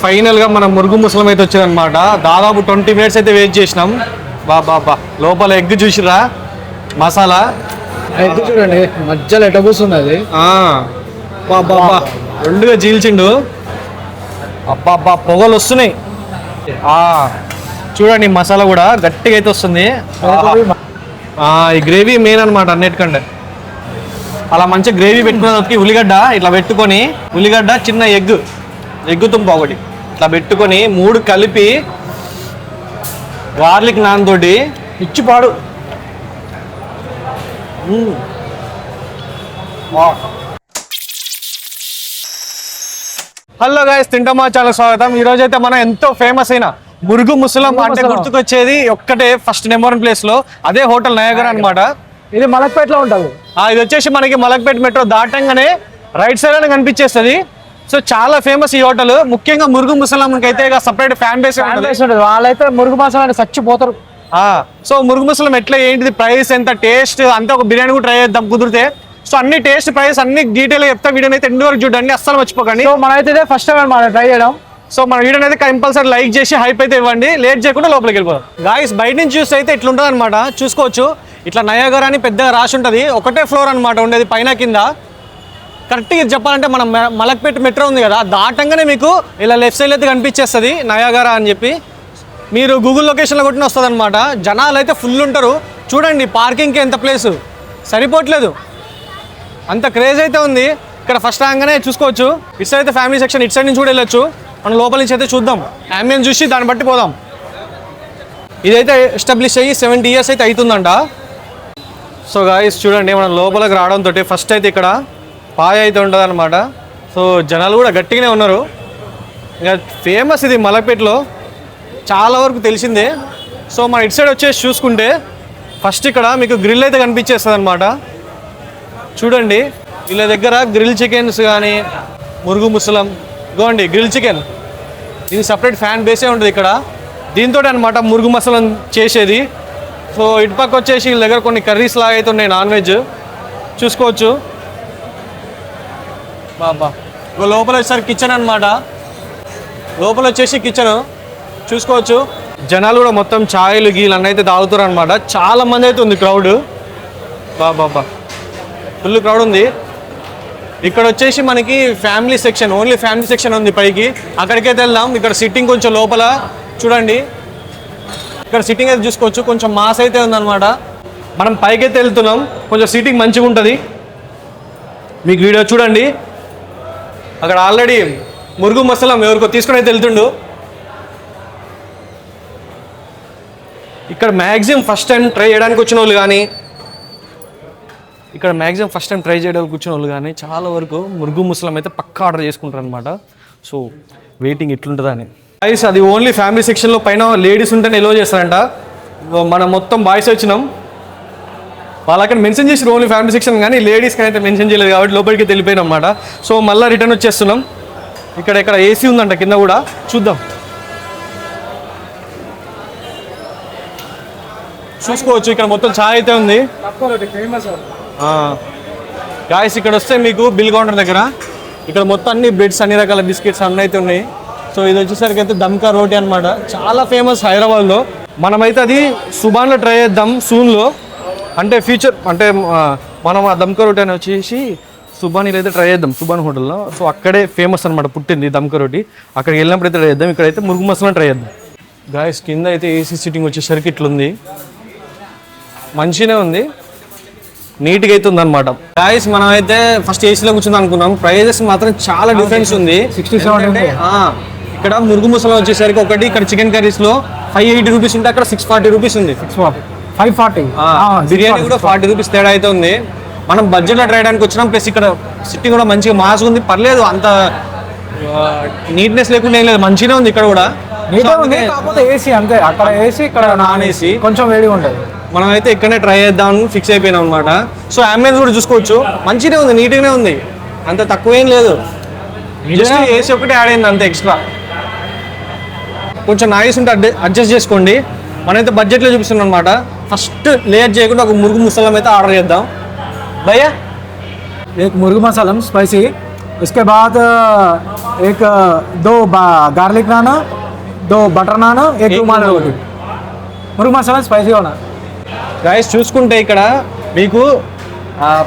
Final గా మనం మురుగు ముసలం అయితే వచ్చిందనమాట. దాదాపు 20 minutes అయితే వెయిట్ చేసినాం. బాబా లోపల ఎగ్ చూసిరా, మసాలా ఎగ్ చూడండి మధ్యలో ఎట కూర్చున్నది. బాబా రెండుగా చీల్చిండు. అబ్బా పొగలు వస్తున్నాయి. చూడండి మసాలా కూడా గట్టిగా అయితే వస్తుంది. ఈ గ్రేవీ మెయిన్ అనమాట అన్నిటికంటే. అలా మంచి గ్రేవీ పెట్టుకున్నకి ఉల్లిగడ్డ ఇట్లా పెట్టుకొని, ఉల్లిగడ్డ చిన్న ఎగ్ తుంప ఒకటి ఇట్లా పెట్టుకొని 3 కలిపి గార్లిక్ నాన్ తోటి ఇచ్చిపాడు. హలో గైస్, తింటామా ఛానల్ స్వాగతం. ఈ రోజు అయితే మనం ఎంతో ఫేమస్ అయిన మురుగు ముసలం అంటే గుర్తుకొచ్చేది ఒక్కటే ఫస్ట్ నెంబర్ 1 ప్లేస్ లో, అదే హోటల్ నయాగరా అనమాట. ఇది మలక్పేటలో ఉంటుంది. ఇది వచ్చేసి మనకి మలక్పేట మెట్రో దాటంగానే రైట్ సైడ్ అని కనిపించేస్తుంది. సో చాలా ఫేమస్ ఈ హోటల్. ముఖ్యంగా మురుగు ముసలంకి అయితే సపరేట్ ఫ్యాన్ బేస్ ఉంటుంది. వాళ్ళైతే మురుగు మసాలా చచ్చిపోతారు. సో మురుగు ముసలం ఎట్లా, ఏంటిది, ప్రైస్ ఎంత, టేస్ట్ అంతా, ఒక బిర్యానీ కూడా ట్రై చేద్దాం కుదిరితే. సో అన్ని టేస్ట్, ప్రైస్ అన్ని డీటెయిల్ గా చెప్తా. వీడియోని అయితే ఎండ్ వరకు చూడండి, అస్సలు మర్చిపోకండి. సో మనమైతే ఫస్ట్ టైం మనం ట్రై చేయడం. సో మన వీడియోని అయితే కంపల్సరీ లైక్ చేసి హైప్ అయితే ఇవ్వండి. లేట్ చేయకుండా లోపలికి వెళ్ళిపోదాం. గాయస్ బయట నుంచి చూస్తే అయితే ఇట్లా ఉంటుంది అనమాట. చూసుకోవచ్చు, ఇట్లా నయాగరా అని పెద్దగా రాసి ఉంటుంది. ఒకటే ఫ్లోర్ అనమాట ఉండేది, పైన కింద. కరెక్ట్గా చెప్పాలంటే మనం మలక్పేట మెట్రో ఉంది కదా, దాటంగానే మీకు ఇలా లెఫ్ట్ సైడ్ అయితే కనిపించేస్తుంది నయాగరా అని చెప్పి. మీరు గూగుల్ లొకేషన్లో కొట్టిన వస్తుంది అనమాట. జనాలు అయితే ఫుల్ ఉంటారు. చూడండి పార్కింగ్కి ఎంత ప్లేసు సరిపోవట్లేదు, అంత క్రేజ్ అయితే ఉంది ఇక్కడ. ఫస్ట్ రాగానే చూసుకోవచ్చు, ఇటు సైడ్ అయితే ఫ్యామిలీ సెక్షన్, ఇటు సైడ్ నుంచి కూడా వెళ్ళొచ్చు. మనం లోపల నుంచి అయితే చూద్దాం, అంబియన్స్ చూసి దాన్ని బట్టి పోదాం. ఇదైతే ఎస్టాబ్లిష్ అయ్యి 70 years అయితే అవుతుందంట. సో గాయస్ చూడండి, మనం లోపలికి రావడంతో ఫస్ట్ అయితే ఇక్కడ పాయ అయితే ఉంటుంది అనమాట. సో జనాలు కూడా గట్టిగానే ఉన్నారు. ఇంకా ఫేమస్ ఇది మలక్పేటలో, చాలా వరకు తెలిసిందే. సో మన ఇటు సైడ్ వచ్చేసి చూసుకుంటే ఫస్ట్ ఇక్కడ మీకు గ్రిల్ అయితే కనిపించేస్తుంది అనమాట. చూడండి వీళ్ళ దగ్గర గ్రిల్ చికెన్స్ కానీ, మురుగు ముసలం ఇగోండి గ్రిల్ చికెన్, ఇది సపరేట్ ఫ్యాన్ బేసే ఉంటుంది ఇక్కడ. దీంతో అనమాట మురుగు మసలం చేసేది. సో ఇటుపక్క వచ్చేసి వీళ్ళ దగ్గర కొన్ని కర్రీస్ లాగా అయితే ఉన్నాయి, నాన్ వెజ్ చూసుకోవచ్చు. బాబా లోపల వచ్చేసరికి కిచెన్ అనమాట. లోపల వచ్చేసి కిచెన్ చూసుకోవచ్చు. జనాలు కూడా మొత్తం ఛాయలు గీలు అన్నీ అయితే తాగుతారు అనమాట. చాలా మంది అయితే ఉంది క్రౌడ్. బాబా ఫుల్ క్రౌడ్ ఉంది. ఇక్కడ వచ్చేసి మనకి family section, only family section ఉంది పైకి. అక్కడికైతే వెళ్దాం. ఇక్కడ సిట్టింగ్ కొంచెం లోపల చూడండి, ఇక్కడ సిట్టింగ్ అయితే చూసుకోవచ్చు, కొంచెం మాస్ అయితే ఉందన్నమాట. మనం పైకి అయితే వెళ్తున్నాం, కొంచెం సీటింగ్ మంచిగా ఉంటుంది. మీకు వీడియో చూడండి, అక్కడ ఆల్రెడీ మురుగు మసలం ఎవరికో తీసుకుని అయితే వెళ్తుండు. ఇక్కడ మ్యాక్సిమం ఫస్ట్ టైం ట్రై చేయడానికి వచ్చిన వాళ్ళు కానీ, చాలా వరకు మురుగు ముసలం అయితే పక్కా ఆర్డర్ చేసుకుంటారు అనమాట. సో వెయిటింగ్ ఎట్లుంటుందని. బాయ్స్ అది ఓన్లీ ఫ్యామిలీ సెక్షన్లో, పైన లేడీస్ ఉంటేనే ఎలో చేస్తారంట. మనం మొత్తం బాయ్స్ వచ్చినాం, వాళ్ళక్కడ మెన్షన్ చేసి ఓన్లీ ఫ్యామిలీ సెక్షన్, కానీ లేడీస్కి అయితే మెన్షన్ చేయలేదు కాబట్టి లోపలికి వెళ్ళిపోయినాం అనమాట. సో మళ్ళీ రిటర్న్ వచ్చేస్తున్నాం. ఇక్కడ ఏసీ ఉందంట కింద కూడా, చూద్దాం. చూసుకోవచ్చు ఇక్కడ మొత్తం ఛాయ్ అయితే ఉంది. గాయస్ ఇక్కడ వస్తే మీకు బిల్ కౌంటర్ దగ్గర ఇక్కడ మొత్తం అన్ని బ్రెడ్స్, అన్ని రకాల బిస్కెట్స్ అన్నీ అయితే ఉన్నాయి. సో ఇది వచ్చేసరికి అయితే దమ్కా రోటీ అనమాట, చాలా ఫేమస్ హైదరాబాద్లో. మనమైతే అది సుబాన్లో ట్రై చేద్దాం సూన్లో, అంటే ఫ్యూచర్ అంటే మనం ఆ దమ్కా రోటీ అని వచ్చేసి సుబానీలో అయితే ట్రై చేద్దాం, సుబాన్ హోటల్లో. సో అక్కడే ఫేమస్ అనమాట, పుట్టింది దమ్కా రోటీ. అక్కడికి వెళ్ళినప్పుడు అయితే ట్రై చేద్దాం. ఇక్కడైతే మురుగు మసలం ట్రై చేద్దాం. గాయస్ కింద అయితే ఏసీ సిట్టింగ్ వచ్చేసరికి ఇట్లుంది, మంచిగానే ఉంది, నీట్గా అయితే ఉందన్నమాట. గాయస్ మనం అయితే ఫస్ట్ ఏసీలో కూర్చుందాం అనుకున్నాం. ప్రైజెస్ మాత్రం చాలా డిఫరెన్స్ ఉంది. 67 ఇక్కడ మురుగు ముసలం వచ్చేసరికి ఒకటి, ఇక్కడ చికెన్ కర్రీస్లో 580 రూపీస్ ఉంటే అక్కడ 640 రూపీస్ ఉంది. 540 బిర్యానీ కూడా 40 రూపీస్ తేడా అయితే ఉంది. మనం బడ్జెట్లో ట్రై చేయడానికి వచ్చినాం. ప్లస్ ఇక్కడ సిట్టింగ్ కూడా మంచిగా మాస్ ఉంది, పర్లేదు, అంత నీట్నెస్ లేకుండా ఏం లేదు, మంచిగానే ఉంది. ఇక్కడ కూడా కాకపోతే ఏసీ అంతే, అక్కడ ఏసీ, ఇక్కడ నాన్ ఏసీ, కొంచెం వేడిగా ఉంటుంది. మనం అయితే ఇక్కడనే ట్రై చేద్దామని ఫిక్స్ అయిపోయినాం అనమాట. సో అంబియన్స్ కూడా చూసుకోవచ్చు, మంచిగానే ఉంది, నీట్గానే ఉంది, అంత తక్కువేం లేదు. ఏసీ ఒకటే యాడ్ అయింది అంతే ఎక్స్ట్రా. కొంచెం నాయిస్ ఉంటే అడ్జస్ట్ చేసుకోండి. మనమైతే బడ్జెట్లో చూపిస్తున్నాం అనమాట. ఫస్ట్ లేట్ చేయకుండా ఒక మురుగు ముసలం అయితే ఆర్డర్ చేద్దాం. భయ్యా एक मुर्ग मसालम स्पाइसी, उसके बाद एक 2 गार्लिक नान, 2 बटर नान, एक रुमाल रोटी. మురుగు మసాలా స్పైసీగా ఉన్నాయి. గైస్ చూసుకుంటే ఇక్కడ మీకు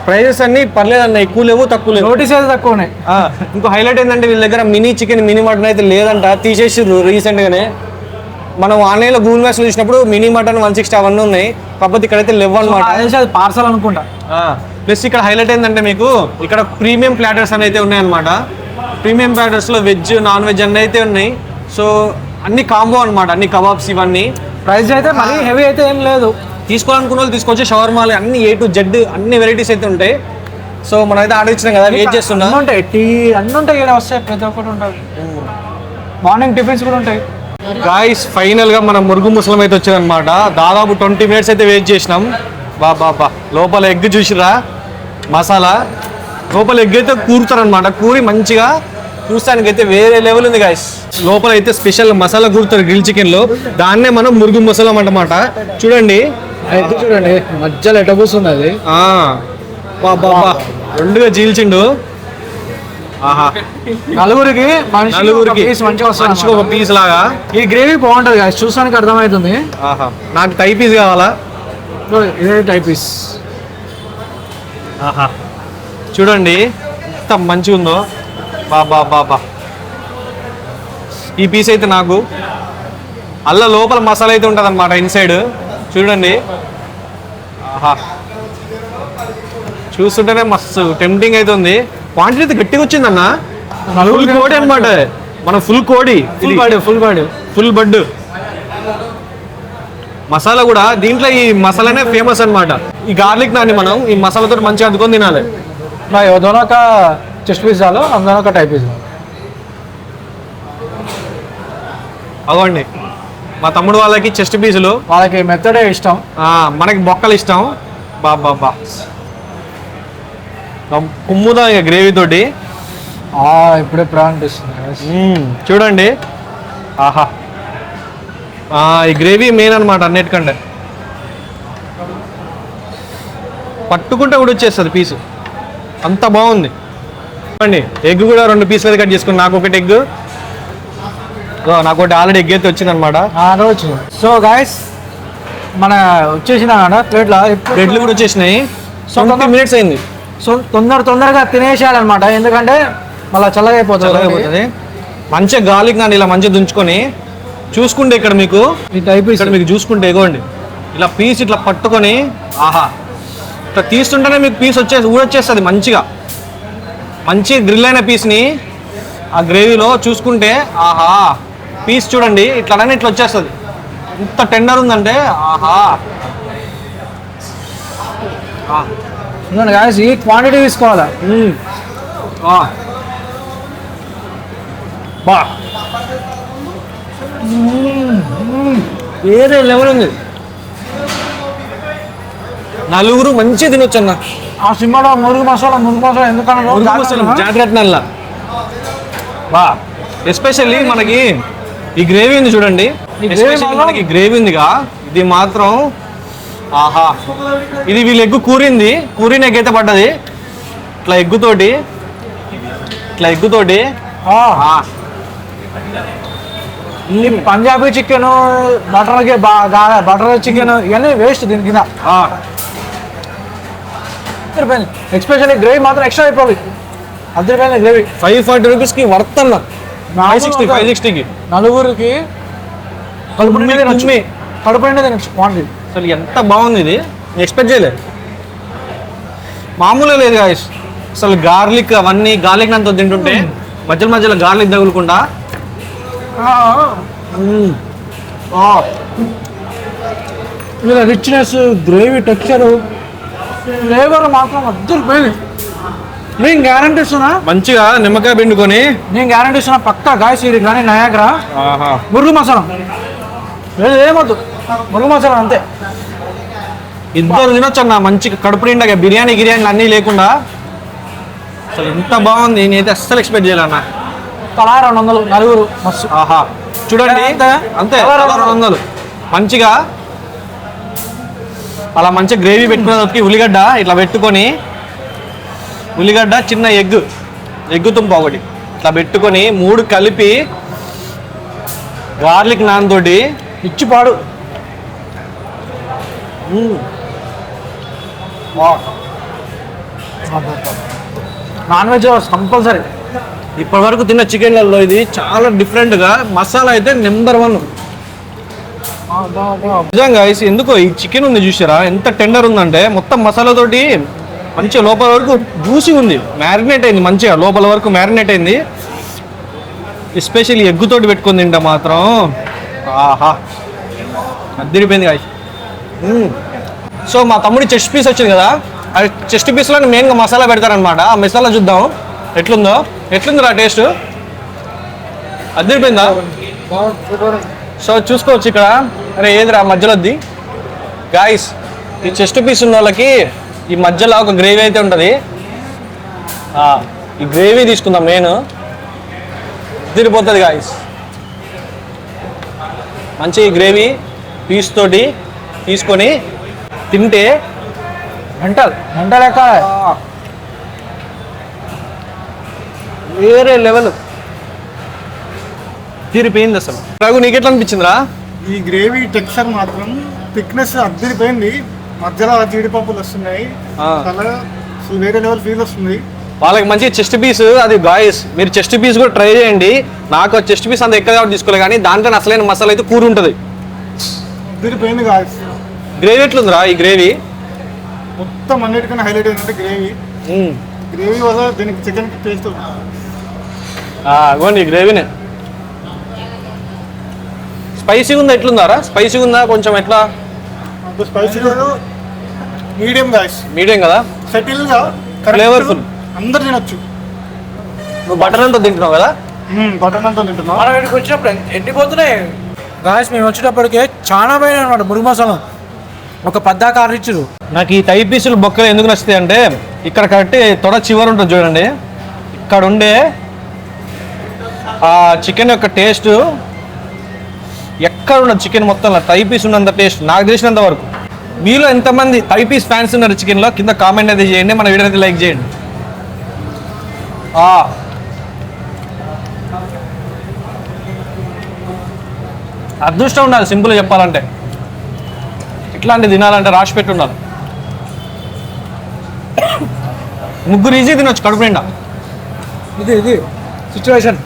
ప్రైజెస్ అన్ని పర్లేదు అన్న, ఎక్కువ లేవు తక్కువ లేవు. రోటీస్ అయితే తక్కువ ఉన్నాయి. ఇంకో హైలైట్ ఏంటంటే వీళ్ళ దగ్గర మినీ చికెన్ మినీ మటన్ అయితే లేదంట, తీసేసిర్రు రీసెంట్గానే. మనం ఆన్లైన్లో గూగుల్ మ్యాప్స్ చూసినప్పుడు మినీ మటన్ 160 అవన్నీ ఉన్నాయి, కాకపోతే ఇక్కడైతే లేవు అనమాట. అది పార్సల్ అనుకుంటా. ప్లస్ ఇక్కడ హైలైట్ ఏంటంటే మీకు ఇక్కడ ప్రీమియం ప్లాటర్స్ అని అయితే ఉన్నాయన్నమాట. ప్రీమియం ప్లాటర్స్లో వెజ్ నాన్ వెజ్ అన్నీ అయితే ఉన్నాయి. సో అన్ని కాంబో అనమాట, అన్ని కబాబ్స్ ఇవన్నీ. ప్రైస్ అయితే మరీ హెవీ అయితే ఏం లేదు. తీసుకోవాలనుకున్న వాళ్ళు తీసుకొచ్చి షవర్మాలు అన్ని A to Z అన్ని వెరైటీస్ అయితే ఉంటాయి. సో మనం అయితే ఆర్డర్ ఇచ్చినాం కదా, వెయిట్ చేస్తున్నా. ఉంటాయి టీ అన్నీ ఉంటాయి, ఇక్కడ వస్తాయి, ప్రతి ఒక్కటి ఉంటుంది. మార్నింగ్ టిఫిన్స్ కూడా ఉంటాయి. గాయస్ ఫైనల్గా మనం మురుగు ముసలం అయితే వచ్చిందనమాట. దాదాపు 20 minutes అయితే వెయిట్ చేసినాం. బా లోపల ఎగ్ చూసిరా, మసాలా లోపల ఎగ్ అయితే కూరుతారనమాట. కూరి మంచిగా చూస్తానికి అయితే వేరే లెవెల్ ఉంది గాయస్. లోపల అయితే స్పెషల్ మసాలా కూరుతారు గ్రిల్ చికెన్లో, దాన్నే మనం మురుగు ముసలం అన్నమాట. చూడండి ఎగ్ చూడండి మధ్యలో ఎట కూర్చుంది అది. బా రెండుగా చీల్చిండు. ఆహా, నలుగురికి మంచిగా ఒక పీస్ లాగా. ఈ గ్రేవీ బాగుంటది కదా, చూసానికి అర్థమవుతుంది. ఆహా, నాకు టై పీస్ కావాలా? ఇదే టైప్ పీస్. ఆహా, చూడండి ఎంత మంచిగా ఉందో. బా ఈ పీస్ అయితే నాకు అల్ల లోపల మసాలా అయితే ఉంటుంది అనమాట ఇన్సైడ్. చూడండి, ఆహా, చూస్తుంటేనే మస్తు టెంప్టింగ్ అయితే ఉంది. క్వాంటిటీ అయితే గట్టిగా వచ్చిందన్న. ఫుల్ కోడి అనమాట, మన ఫుల్ కోడి, ఫుల్ బడ్ మసాలా కూడా. దీంట్లో ఈ మసాలానే ఫేమస్ అనమాట. ఈ గార్లిక్ నాన్ని మనం ఈ మసాలాతో మంచిగా అందుకొని తినాలి. दोनों का చెస్ట్ పీస్ చాలు, అందులో ఒక టైప్ పీస్. అవ్వండి, మా తమ్ముడు వాళ్ళకి చెస్ట్ పీసులు, వాళ్ళకి మెత్తడే ఇష్టం, మనకి బొక్కలు ఇష్టం. బా కుమ్ముదా ఇక గ్రేవీ తోటి. ఇప్పుడే ప్రాంటిస్తుంది. చూడండి, ఆహా, ఈ గ్రేవీ మెయిన్ అనమాట అన్నిటికంటే. పట్టుకుంటే కూడా వచ్చేస్తుంది పీసు, అంత బాగుంది. చూడండి, ఎగ్ కూడా 2 పీసులు కట్ చేసుకుని, నాకు ఒకటి ఎగ్, నాకు ఒకటి ఆల్రెడీ ఎగ్ అయితే వచ్చింది అనమాట. సో గాయస్ మన వచ్చేసిన బ్రెడ్లు కూడా వచ్చేసినాయి. 20 minutes అయింది. సో తొందరగా తినేసేయాలన్నమాట, ఎందుకంటే మళ్ళీ చల్లగా అయిపోతుంది. మంచిగా గాలికి నాని ఇలా మంచిగా దుంచుకొని చూసుకుంటే ఇక్కడ మీకు ఈ టైప్ ఇక్కడ మీకు చూసుకుంటే ఎగోండి ఇలా పీస్ ఇట్లా పట్టుకొని, ఆహా, ఇట్లా తీస్తుంటేనే మీకు పీస్ ఊడొచ్చేస్తుంది మంచిగా. మంచి గ్రిల్ అయిన పీస్ని ఆ గ్రేవీలో చూసుకుంటే, ఆహా, పీస్ చూడండి ఇట్లానే ఇట్లా వచ్చేస్తుంది. ఇంత టెండర్ ఉందంటే, ఆహా. గాయస్ ఈ క్వాంటిటీ తీసుకోవాలా. బా వేరే లెవెల్ ఉంది. నలుగురు మంచిగా తినొచ్చు అన్న. ఆ సినిమాలో మురుగు మసాలా ఎందుకన్నా జాగ్రత్త. బా ఎస్పెషల్లీ మనకి ఈ గ్రేవీ ఉంది చూడండి, మనకి గ్రేవీ ఉందిగా, ఇది మాత్రం ఆహా. ఇది వీళ్ళు ఎగ్గు కూరిన ఎగ్ అయితే పడ్డది. ఇట్లా ఎగ్గుతోటి పంజాబీ చికెన్, బటర్ చికెన్ ఇవన్నీ వేస్ట్ దీని కింద. ఎక్స్పెషల్లీ గ్రేవీ మాత్రం ఎక్స్ట్రా అయిపోయి అద్దరిపోయిన గ్రేవీ. 540 రూపీస్కి వర్త్ అన్న. 560కి నలుగురికి కడుపు క్వాంటిటీ. అసలు ఎంత బాగుంది ఇది, ఎక్స్పెక్ట్ చేయలేదు. మామూలుగా లేదు గాయస్. అసలు గార్లిక్ అవన్నీ గార్లిక్ నంత తింటుంటే మధ్యలో గార్లిక్ తగులుకుండా ఇలా రిచ్నెస్, గ్రేవీ టెక్స్చర్, ఫ్లేవర్ మాత్రం అద్దరిపోయింది. నేను గ్యారంటీ ఇస్తున్నా, మంచిగా నిమ్మకాయ పిండుకొని నేను గ్యారంటీ ఇస్తున్నా పక్కా గాయస్. ఇది కానీ నయాగ్రా మురుగు మసాలా ఏమొద్దు, మురుగు మసాలా అంతే. ఇద్దరు తినొచ్చు అన్న మంచిగా కడుపు నిండా. బిర్యానీ అన్నీ లేకుండా అసలు ఎంత బాగుంది, నేనైతే అస్సలు ఎక్స్పెక్ట్ చేయాలి అన్న. తలా 200 నలుగురు మస్తు. ఆహా, చూడండి అంతే 200 మంచిగా. అలా మంచిగా గ్రేవీ పెట్టుకున్న ఉల్లిగడ్డ ఇట్లా పెట్టుకొని, ఉల్లిగడ్డ చిన్న ఎగ్ తుంప ఒకటి ఇట్లా పెట్టుకొని 3 కలిపి గార్లిక్ నాన్ తోటి ఇచ్చి పాడు. Non veg compulsory. ఇప్పటి వరకు తిన్న చికెన్లలో ఇది చాలా డిఫరెంట్గా, మసాలా అయితే నెంబర్ 1. నిజంగా ఎందుకో ఈ చికెన్ ఉంది చూసారా ఎంత టెండర్ ఉందంటే, మొత్తం మసాలాతోటి మంచిగా లోపల వరకు జ్యూసీ ఉంది, మ్యారినేట్ అయింది మంచిగా, లోపల వరకు మ్యారినేట్ అయింది. ఎస్పెషల్లీ ఎగ్గుతోటి పెట్టుకొని తింటా మాత్రం ఆహా అద్దరిపోయింది గాయస్. సో మా తమ్ముడి చెస్ట్ పీస్ వచ్చింది కదా, ఆ చెస్ట్ పీస్లో మెయిన్గా మసాలా పెడతారనమాట. ఆ మసాలా చూద్దాం ఎట్లుందిరా టేస్ట్. అద్దరిపోయిందా? సో చూసుకోవచ్చు ఇక్కడ. అరే ఏదిరా మధ్యలోది గాయస్, ఈ చెస్ట్ పీస్ ఉన్న వాళ్ళకి ఈ మధ్యలో ఒక గ్రేవీ అయితే ఉంటుంది. ఈ గ్రేవీ తీసుకుందాం మెయిన్, తిరిగిపోతుంది గాయస్. మంచి గ్రేవీ పీస్ తోటి తీసుకొని తింటే గంట లెక్క వేరే లెవెల్ తీరిపోయింది అసలు. రఘు నీకెట్లా అనిపించిందిరా? ఈ గ్రేవీ టెక్స్చర్ మాత్రం థిక్నెస్ అద్దరిపోయింది, మధ్యలో జీడిపప్పులు వస్తున్నాయి, చాలా వేరే లెవెల్ ఫీల్ వస్తుంది. వాళ్ళకి మంచి చెస్ట్ పీస్ అది గాయస్, మీరు చెస్ట్ పీస్ కూడా ట్రై చేయండి. నాకు చెస్ట్ పీస్ అంత ఎక్కువ కాబట్టి తీసుకోలేదు, కానీ దాంట్లో అసలైన మసాలా అయితే కూర ఉంటుంది. అద్దరిపోయింది గాయస్. గ్రేవీ ఎట్లుందిరా? ఈ గ్రేవీ మొత్తం అన్నిటికన్నా హైలైట్ ఏంటంటే గ్రేవీ వల్ల దీనికి చికెన్ టేస్ట్. ఇవ్వండి గ్రేవీనే. స్పైసీగా ఉందా? ఎట్లుందారా? స్పైసీగా ఉందా కొంచెం? ఎట్లా స్పైసీ మీడియం గాయస్, మీడియం కదా, సెటిల్ గా ఫ్లేవర్ఫుల్, అందరు తినొచ్చు. నువ్వు బటర్ అంతా తింటున్నావు కదా? బటర్ అంతా తింటున్నావు. మనం ఇక్కడికి వచ్చినప్పుడు ఎండిపోతున్నాయి గాయస్. మేము వచ్చేటప్పటికే చాలా పోయినా అనమాట మురుగు మసాలా. ఒక 10 ఆర్డర్ ఇచ్చారు. నాకు ఈ టై పీసులు బొక్కలు ఎందుకు నచ్చుతాయి అంటే, ఇక్కడ కరెక్ట్ తొడ చివరి ఉంటుంది చూడండి, ఇక్కడ ఉండే ఆ చికెన్ యొక్క టేస్ట్ ఎక్కడ ఉండదు. చికెన్ మొత్తంలో టై పీస్ ఉన్నంత టేస్ట్ నాకు తెలిసినంత వరకు. మీలో ఎంతమంది టై పీస్ ఫ్యాన్స్ ఉన్నారు చికెన్లో? కింద కామెంట్ అయితే చేయండి, మన వీడియో అయితే లైక్ చేయండి. అదృష్టం ఉండాలి సింపుల్గా చెప్పాలంటే, ఇట్లాంటివి తినాలంటే రాసి పెట్టి ఉండాలి. ముగ్గురు ఈజీ తినొచ్చు కడుపు నిండా. ఇది సిచ్యువేషన్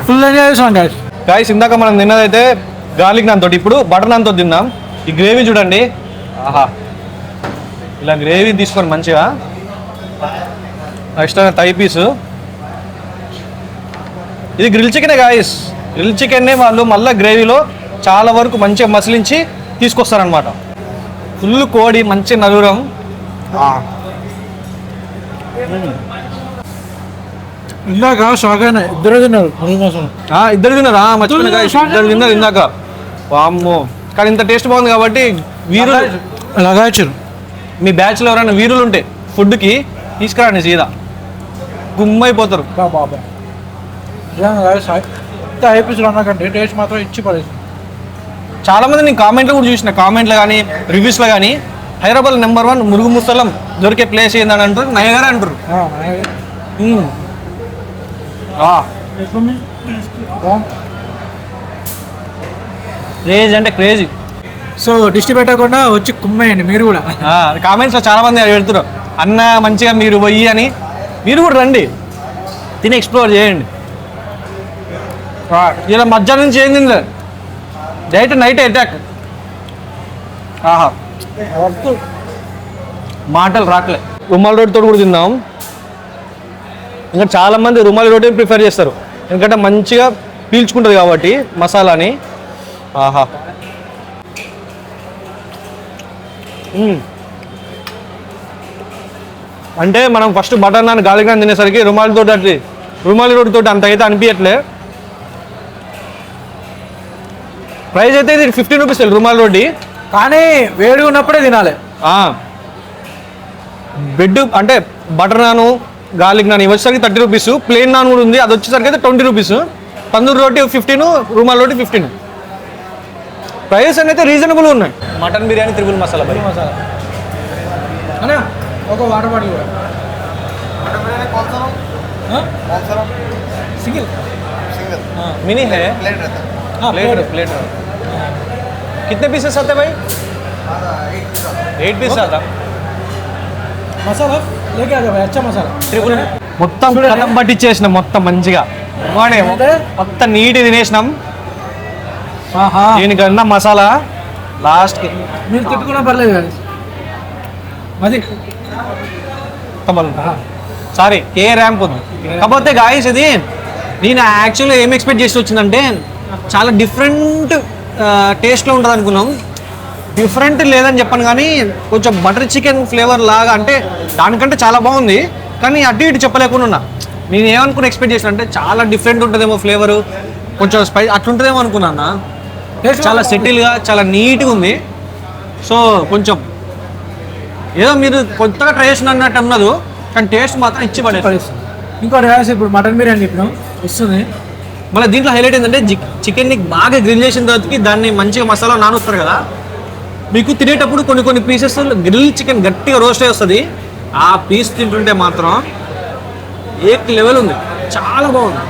ఫుల్ ఎంజాయ్ చేసాం గాయస్. ఇందాక మనం తిన్నదైతే గార్లిక్ నాన్ తోటి, ఇప్పుడు బటర్ నాన్ తోటి తిన్నాం. ఈ గ్రేవీ చూడండి, ఆహా ఇలా గ్రేవీ తీసుకొని మంచిగా ఇష్టమైన థై పీసు. ఇది గ్రిల్ చికెనే గాయస్, గ్రిల్ చికెన్నే వాళ్ళు మళ్ళీ గ్రేవీలో చాలా వరకు మంచిగా మసిలించి తీసుకొస్తారనమాట. ఫుల్ కోడి మంచి నలుగురం. ఇందాక షాక్ అయినా ఇద్దరు తిన్నారు మురుగు మసాలా. ఇద్దరు తిన్నారా? మర్చిపోయిన గాయస్, ఇద్దరు తిన్నారు ఇందాక. వామ్మో, కానీ ఇంత టేస్ట్ బాగుంది కాబట్టి వీరులు అలాగా ఇచ్చారు. మీ బ్యాచ్లో ఎవరైనా వీరులు ఉంటే ఫుడ్కి తీసుకురండి, సీదా గుమ్మైపోతారు. బాబా ఇంత ఎపిసోడ్ అన్నాకంటే టేస్ట్ మాత్రం ఇచ్చి పడేసి. చాలా మంది నేను కామెంట్లో కూడా చూసిన, కామెంట్లో కానీ రివ్యూస్లో కానీ హైదరాబాద్ నెంబర్ 1 మురుగు ముసలం దొరికే ప్లేస్ ఏందని అంటారు, నయగారే అంటారు. క్రేజీ అంటే క్రేజీ. సో డిస్టి పెట్టకుండా వచ్చి కుమ్మేయండి మీరు కూడా. కామెంట్స్లో చాలా మంది పెడుతున్నారు, అన్న మంచిగా మీరు పోయి అని. మీరు కూడా రండి, తిని ఎక్స్ప్లోర్ చేయండి. ఇలా మధ్యాహ్నం నుంచి ఏం తింది డైరెక్ట్ నైట్ అటాక్. మాటలు రాట్లే. రుమాల్ రోడ్తో కూడా తిందాం. ఇంకా చాలామంది రుమాలి రోటీ ప్రిఫర్ చేస్తారు, ఎందుకంటే మంచిగా పీల్చుకుంటుంది కాబట్టి మసాలాని. ఆహా అంటే మనం first butter naan garlic naan తినేసరికి రుమాలి రోటీతో అంత అయితే అనిపించట్లే. ప్రైస్ అయితే ఇది 15 రూపీస్ రుమాలి రోటీ, కానీ వేడి ఉన్నప్పుడే తినాలి. బెడ్ అంటే బటర్ నాను గార్లిక్ నాన్ వచ్చేసరికి 30 రూపీస్, ప్లెయిన్ నాన్ కూడా ఉంది, అది వచ్చేసరికి అయితే 20 రూపీస్. తందూరి రోటీ 15, రుమాల్ రోటీ 15. ప్రైస్ అయితే రీజనబుల్ ఉన్నాయి. మటన్ బిర్యానీ త్రిబుల్ మసాలా మసాలా ఒక వాటర్ బాటిల్ కూడా. సింగిల్ मिनी है प्लेट रहता है प्लेट प्लेट कितने पीसेस आते हैं भाई 8 पीस आता మసాలా లేకే ఆ భాయ్ అచ్చా మసాలా మొత్తం కథం పట్టించేసినాం మొత్తం మంచిగా వాడే మొత్తం నీటి తినేసినాం దీనికన్నా మసాలా లాస్ట్కి మీరు తిట్టుకున్నా పర్లేదు కదా అది సారీ కే ర్యాంప్ ఉంది కాకపోతే గాయస్ ఇది నేను యాక్చువల్గా ఏం ఎక్స్పెక్ట్ చేసి వచ్చిందంటే చాలా డిఫరెంట్ టేస్ట్లో ఉంటుంది అనుకున్నాం డిఫరెంట్ లేదని చెప్పాను కానీ కొంచెం బటర్ చికెన్ ఫ్లేవర్ లాగా అంటే దానికంటే చాలా బాగుంది కానీ అటు ఇటు చెప్పలేకుండా ఉన్నా నేను ఏమనుకుని ఎక్స్పెక్ట్ చేసిన అంటే చాలా డిఫరెంట్ ఉంటుందేమో ఫ్లేవరు కొంచెం అట్లుంటుందేమో అనుకున్నా చాలా సెటిల్గా చాలా నీట్గా ఉంది సో కొంచెం ఏదో మీరు కొత్తగా ట్రై చేసిన అన్నట్టు అన్నదు కానీ టేస్ట్ మాత్రం ఇచ్చి పడేస్తుంది ఇంకోటి రాసి ఇప్పుడు మటన్ బిర్యానీ చెప్పినాం వస్తుంది మళ్ళీ దీంట్లో హైలైట్ ఏంటంటే చికెన్ని బాగా గ్రిల్ చేసిన తర్వాతకి దాన్ని మంచిగా మసాలా నానుస్తారు కదా మీకు తినేటప్పుడు కొన్ని పీసెస్ గ్రిల్ చికెన్ గట్టిగా రోస్ట్ అయి వస్తుంది ఆ పీస్ తింటుంటే మాత్రం ఏ లెవెల్ ఉంది చాలా బాగుంది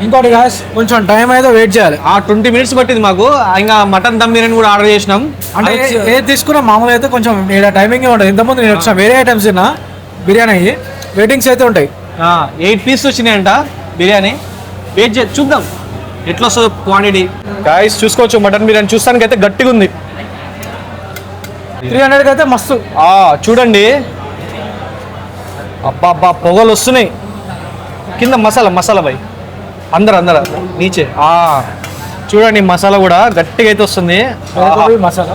ఇంకోటి గాయస్ కొంచెం టైం అయితే వెయిట్ చేయాలి ఆ 20 మినిట్స్ పట్టింది మాకు ఇంకా మటన్ దమ్ బిర్యానీ కూడా ఆర్డర్ చేసినాం అంటే ఏది తీసుకున్నా మామూలు అయితే కొంచెం ఇక్కడ టైమింగ్ ఉంటుంది ఇంతకుముందు నేను వచ్చిన వేరే ఐటమ్స్ తిన్నా బిర్యానీ అయ్యి వెయిటింగ్స్ అయితే ఉంటాయి 8 పీస్ వచ్చినాయంట బిర్యానీ వెయిట్ చేసి చూద్దాం ఎట్లా వస్తుందో క్వాంటిటీ గాయస్ చూసుకోవచ్చు మటన్ బిర్యానీ చూస్తానికి అయితే గట్టిగా ఉంది 300కి అయితే మస్తు చూడండి అబ్బా అబ్బా పొగలు వస్తున్నాయి కింద మసాలా బై అందరు నీచే చూడండి మసాలా కూడా గట్టిగా అయితే వస్తుంది మసాలా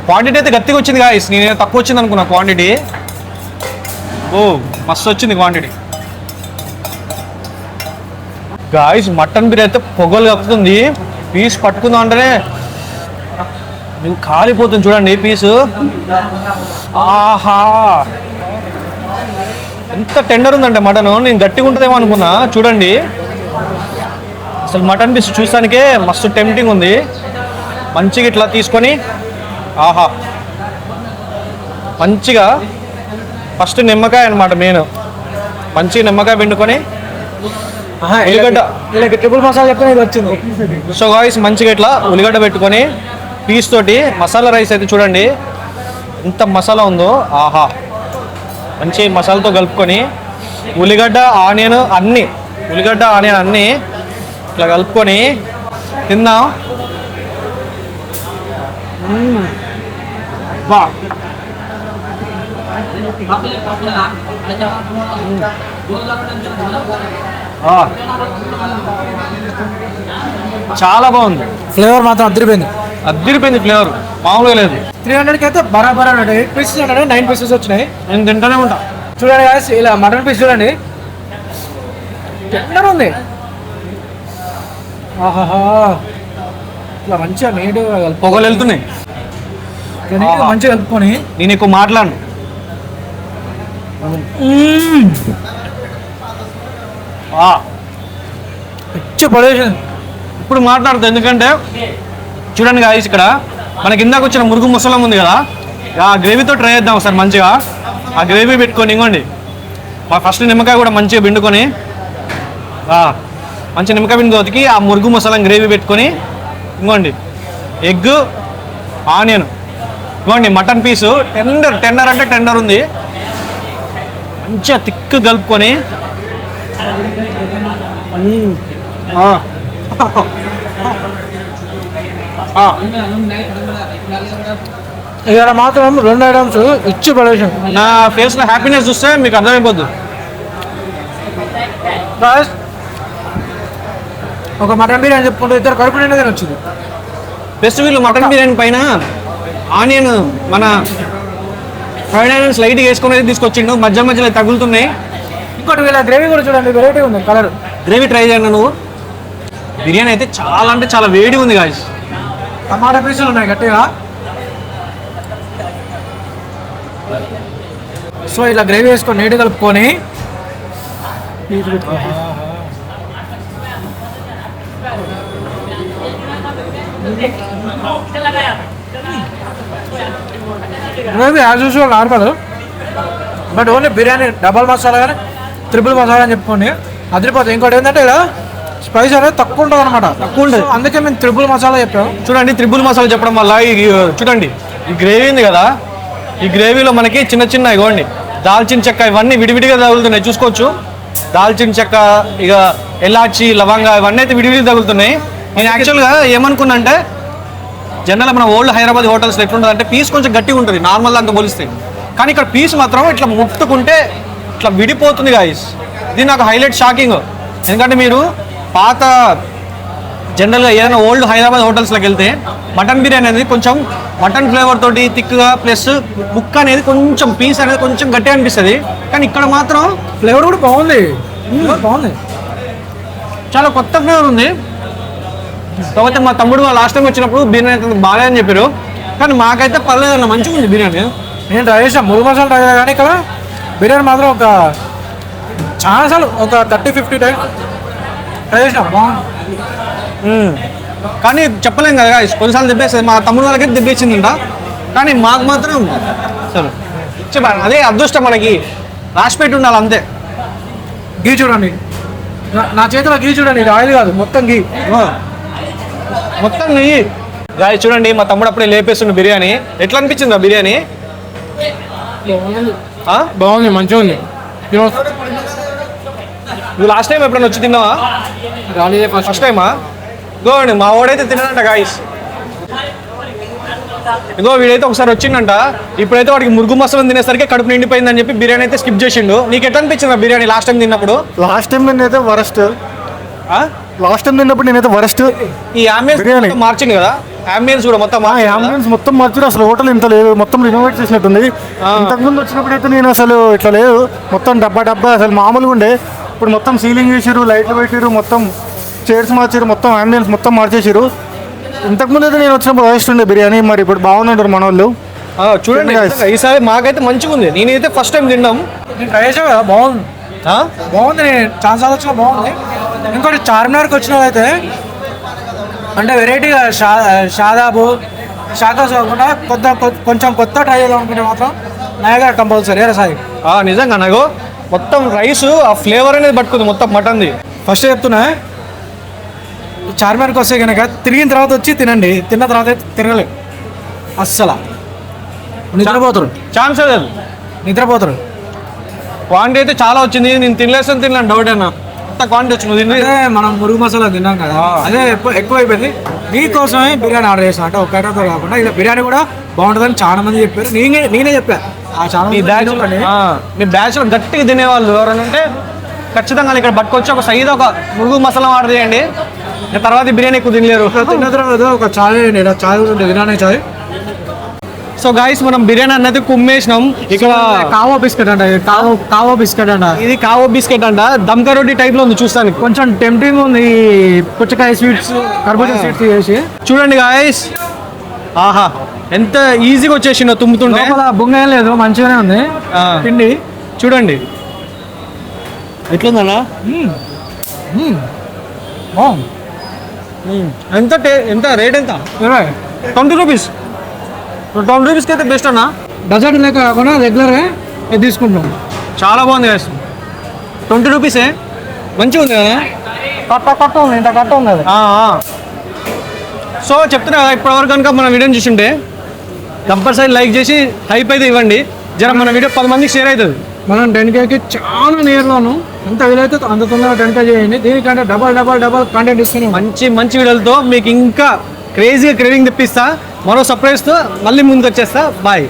క్వాంటిటీ అయితే గట్టిగా వచ్చింది గాయస్ నేను తక్కువ వచ్చింది అనుకున్నా క్వాంటిటీ ఓ మస్తు వచ్చింది క్వాంటిటీ గాయస్ మటన్ బిర్యానీ అయితే పొగలు కప్పుతుంది పీస్ పట్టుకుందాం అంటేనే నువ్వు కాలిపోతుంది చూడండి పీసు ఆహా ఎంత టెండర్ ఉందంటే మటన్ నేను గట్టిగా ఉంటుందేమో అనుకున్నా చూడండి అసలు మటన్ పీస్ చూసానికే మస్తు టెంప్టింగ్ ఉంది మంచిగా ఇట్లా తీసుకొని ఆహా మంచిగా ఫస్ట్ నిమ్మకాయ అనమాట మెయిన్ మంచిగా నిమ్మకాయ పిండుకొని ఉల్లిగడ్డ ట్రిపుల్ మసాలా చెప్తే ఇది వచ్చింది సో గాయ్స్ మంచిగా ఇట్లా ఉల్లిగడ్డ పెట్టుకొని పీస్ తోటి మసాలా రైస్ అయితే చూడండి ఎంత మసాలా ఉందో ఆహా మంచి మసాలాతో కలుపుకొని ఉల్లిగడ్డ ఆనియన్ అన్నీ ఇట్లా కలుపుకొని తిందాం బా చాలా బాగుంది ఫ్లేవర్ మాత్రం అద్దరిపోయింది ఫ్లేవర్ మామూలుగా లేదు 300కి అయితే బరాబర్ 8 పీసెస్ 9 పీసెస్ వచ్చినాయి నేను తింటూనే ఉంటా చూడండి గాయస్ ఇలా మటన్ పీస్ చూడండి టెండర్ ఉంది ఆహాహా ఇట్లా మంచిగా నీట్గా పొగలు వెళ్తున్నాయి మంచిగా కలుపుకొని నేను ఎక్కువ మాట్లాడను పిచ్చి పడేసింది ఇప్పుడు మాట్లాడుతా ఎందుకంటే చూడండి గాయస్ ఇక్కడ మనకి ఇందాక వచ్చిన మురుగు ముసలం ఉంది కదా ఆ గ్రేవీతో ట్రై చేద్దాం ఒకసారి మంచిగా ఆ గ్రేవీ పెట్టుకొని ఇంకోండి ఫస్ట్ నిమ్మకాయ కూడా మంచిగా పిండుకొని మంచి నిమ్మకాయ పిండుకోతికి ఆ మురుగు మసాలా గ్రేవీ పెట్టుకొని ఇంకోండి ఎగ్ ఆనియన్ ఇంకోండి మటన్ పీసు టెండర్ అంటే టెండర్ ఉంది మంచిగా తిక్కు కలుపుకొని ఇక్కడ మాత్రం 2 ఐటమ్స్ ఇచ్చి పడేసాం నా ఫేస్లో హ్యాపీనెస్ చూస్తే మీకు అర్థమైపోద్దు ఒక మటన్ బిర్యానీ చెప్పుకుంటే ఇద్దరు కడుపు నిండా వచ్చింది బెస్ట్ వీళ్ళు మటన్ బిర్యానీ పైన ఆనియన్ మన ఫ్రైడ్ ఆనియన్స్ లైట్గా వేసుకునేది తీసుకొచ్చిండు మధ్యలో తగులుతున్నాయి ఇంకోటి వీళ్ళ గ్రేవీ కూడా చూడండి వెరైటీ ఉంది కలర్ గ్రేవీ ట్రై చేయండి నువ్వు బిర్యానీ అయితే చాలా అంటే చాలా వేడి ఉంది గాయస్ టమాటా పీసులు ఉన్నాయి గట్టిగా సో ఇలా గ్రేవీ వేసుకొని నీట్గా కలుపుకొని gravy as usual normal, but only biryani double masala కానీ ట్రిపుల్ మసాలా అని చెప్పుకోండి అదిరిపోతుంది. ఇంకోటి ఏంటంటే ఇలా స్పైస్ అనేది తక్కువ ఉంటుంది అనమాట, తక్కువ ఉంటుంది, అందుకే మేము ట్రిపుల్ మసాలా చెప్పాము. చూడండి త్రిబుల్ మసాలా చెప్పడం వల్ల చూడండి ఈ గ్రేవీ ఉంది కదా, ఈ గ్రేవీలో మనకి చిన్న చిన్న ఇవ్వండి దాల్చిన చెక్క ఇవన్నీ విడివిడిగా తగులుతున్నాయి చూసుకోవచ్చు. దాల్చిన చెక్క, ఇక ఎలాచి, లవంగా ఇవన్నీ అయితే విడివిడిగా తగులుతున్నాయి. నేను యాక్చువల్గా ఏమనుకున్నా అంటే జనరల్గా మన ఓల్డ్ హైదరాబాద్ హోటల్స్లో ఎట్లుంటుంది అంటే పీస్ కొంచెం గట్టిగా ఉంటుంది నార్మల్ దాంతో పోలిస్తే, కానీ ఇక్కడ పీస్ మాత్రం ఇట్లా ముట్టుకుంటే ఇట్లా విడిపోతుంది గాయస్. ఇది నాకు హైలైట్ షాకింగ్. ఎందుకంటే మీరు పాత జనరల్గా ఏదైనా ఓల్డ్ హైదరాబాద్ హోటల్స్లోకి వెళ్తే మటన్ బిర్యానీ అనేది కొంచెం మటన్ ఫ్లేవర్ తోటి థిక్గా ప్లస్ ముక్క అనేది కొంచెం పీస్ అనేది కొంచెం గట్టిగా అనిపిస్తుంది, కానీ ఇక్కడ మాత్రం ఫ్లేవర్ కూడా బాగుంది, బాగుంది, చాలా కొత్త ఫ్లేవర్ ఉంది. కాకపోతే మా తమ్ముడు లాస్ట్ టైం వచ్చినప్పుడు బిర్యానీ అయితే బాగాలేదని చెప్పారు, కానీ మాకైతే పర్లేదన్న మంచిగా ఉంది బిర్యానీ. నేను ట్రై చేసాను మురుగు మసాలా ట్రై చేయాలి, కానీ ఇక్కడ బిర్యానీ మాత్రం ఒక చాలాసార్లు ఒక 30-50 టైం ట్రై చేసాం, బాగుంది. కానీ చెప్పలేం కదా కొన్నిసార్లు దెబ్బేస్తుంది. మా తమ్ముడు వాళ్ళకి దెబ్బేసిందంట, కానీ మాకు మాత్రం సరే చెప్పాను అదే అదృష్టం, మనకి రాసిపెట్టి ఉండాలి అంతే. గీ చూడండి, నా చేతిలో గీ చూడండి, ఇది ఆయిల్ కాదు మొత్తం గీ, మొత్తం నెయ్యి. గాయ చూడండి మా తమ్ముడు అప్పుడే లేపేస్తుండు బిర్యానీ. ఎట్లా అనిపించింది ఆ బిర్యానీ? బాగుంది, మంచిగా ఉంది. నువ్వు లాస్ట్ టైం ఎప్పుడైనా వచ్చి తిన్నావా? రాలేదే ఫస్ట్ టైమా? ఇగోండి మా వాడైతే తిన్నాడంట గాయస్. ఇగో వీడైతే ఒకసారి వచ్చిందంట, ఇప్పుడైతే వాడికి మురుగు మసాలా తినేసరికి కడుపు నిండిపోయిందని చెప్పి బిర్యానీ అయితే స్కిప్ చేసిండు. నీకు ఎట్లా అనిపించింది బిర్యానీ లాస్ట్ టైం తిన్నప్పుడు? లాస్ట్ టైం నేనైతే వరస్ట్, నేనైతే వరస్ట్. ఈ అంబియన్స్ మార్చింది కదా, అంబియన్స్ కూడా మొత్తం అంబియన్స్ మొత్తం మార్చారు. అసలు హోటల్ ఇంత లేదు, మొత్తం రినోవేట్ చేసినట్టుంది. ఇంతకుముందు వచ్చినప్పుడైతే నేను అసలు ఇట్లా లేదు, మొత్తం డబ్బా అసలు మామూలుగా ఉండే. ఇప్పుడు మొత్తం సీలింగ్ చేసారు, లైట్లు పెట్టారు, మొత్తం చైర్స్ మార్చారు, మొత్తం అంబియన్స్ మొత్తం మార్చేసారు. ఇంతకుముందు అయితే నేను వచ్చినప్పుడు వరస్ట్ ఉండే బిర్యానీ, మరి ఇప్పుడు బాగుందంటారు మన వాళ్ళు. చూడండి ఈసారి మాకైతే మంచిగా ఉంది. నేనైతే ఫస్ట్ టైం తిన్నాం, నేను ట్రై చేసాను కదా, బాగుంది, బాగుంది. నేను ఛాన్స్ వచ్చిన బాగుంది. ఇంకోటి చార్మినార్కి వచ్చిన అయితే అంటే వెరైటీగా షాదాబు షాదాస్ కాకుండా కొంచెం కొత్త ట్రై చేద్దాం అనుకుంటే మాత్రం నయగర కంపల్సరీ సాయి. నిజంగా నాకు మొత్తం రైస్ ఆ ఫ్లేవర్ అనేది పట్టుకుంది మొత్తం మటన్ది. ఫస్ట్ చెప్తున్నా, చార్మినార్కి వస్తే కనుక తిరిగిన తర్వాత వచ్చి తినండి, తిన్న తర్వాత అయితే తిరగలేదు అస్సలు, నిద్రపోతారు, ఛాన్స్ లేదు, నిద్రపోతారు. క్వాంటిటీ అయితే చాలా వచ్చింది. నేను తినలేను డౌట్ అయినా అంత క్వాంటిటీ వచ్చింది. అదే మనం మురుగు మసాలా తిన్నాం కదా, అదే ఎక్కువ అయిపోయింది. మీకోసమే బిర్యానీ ఆర్డర్ చేసాను అంటే ఒక ఐటమ్తో కాకుండా ఇలా బిర్యానీ కూడా బాగుంటుందని చాలా మంది చెప్పారు, నేనే చెప్పాను. మీ బ్యాచ్లో గట్టిగా తినేవాళ్ళు ఎవరైనా ఉంటే ఖచ్చితంగా ఇక్కడ పట్టుకొచ్చి ఒక సైడ్ ఒక మురుగు మసాలా ఆర్డర్ చేయండి. తర్వాత బిర్యానీ ఎక్కువ తినలేరు. తిన్న తర్వాత ఒక చాయ్ చాయ్ ఉంటుంది, బిర్యానీ చాయ్. సో గాయస్ మనం బిర్యానీ అనేది కుమ్మేసినాం. ఇక్కడ కావో బిస్కెట్ అంట, కావో బిస్కెట్ అంట, ఇది కావో బిస్కెట్ అంట, దమ్కా రోటీ టైప్ లో ఉంది చూస్తానికి. కొంచెం టెంప్టింగ్ ఉంది. పుచ్చకాయ స్వీట్స్, కర్బూజా స్వీట్స్ చేసి చూడండి గాయస్. ఆహా ఎంత ఈజీగా వచ్చేసిందో తుమ్ముతుంటే. బొంగ ఏం లేదు, మంచిగానే ఉంది పిండి. చూడండి ఎట్లుందన్నా. ఎంత రేట్ ఎంత? 20 రూపీస్. 20 రూపీస్కి అయితే బెస్ట్ అన్న. డజర్ట్ లెక్క కాకుండా రెగ్యులర్గా ఇది తీసుకుంటాం. చాలా బాగుంది గాయస్. 20 రూపీసే మంచిగా ఉంది కదా. కట్ట ఉంది, ఇంత కట్ట ఉంది అది. సో చెప్తున్నా కదా, ఇప్పటివరకు కనుక మన వీడియోని చూసింటే కంపల్సరీ లైక్ చేసి హైప్ అయితే ఇవ్వండి. జర మన వీడియో 10 మందికి షేర్ అవుతుంది. మనం 10Kకి చాలా నియర్లోను, ఎంత వీలైతే అంత తొందరగా 10K చేయండి. దీనికంటే డబల్ కంటెంట్ ఇస్తున్నాం. మంచి వీడియోలతో మీకు ఇంకా క్రేజీగా క్రేవింగ్ తెప్పిస్తా. మరో సర్ప్రైజ్తో మళ్ళీ ముందుకు వచ్చేస్తా. బాయ్.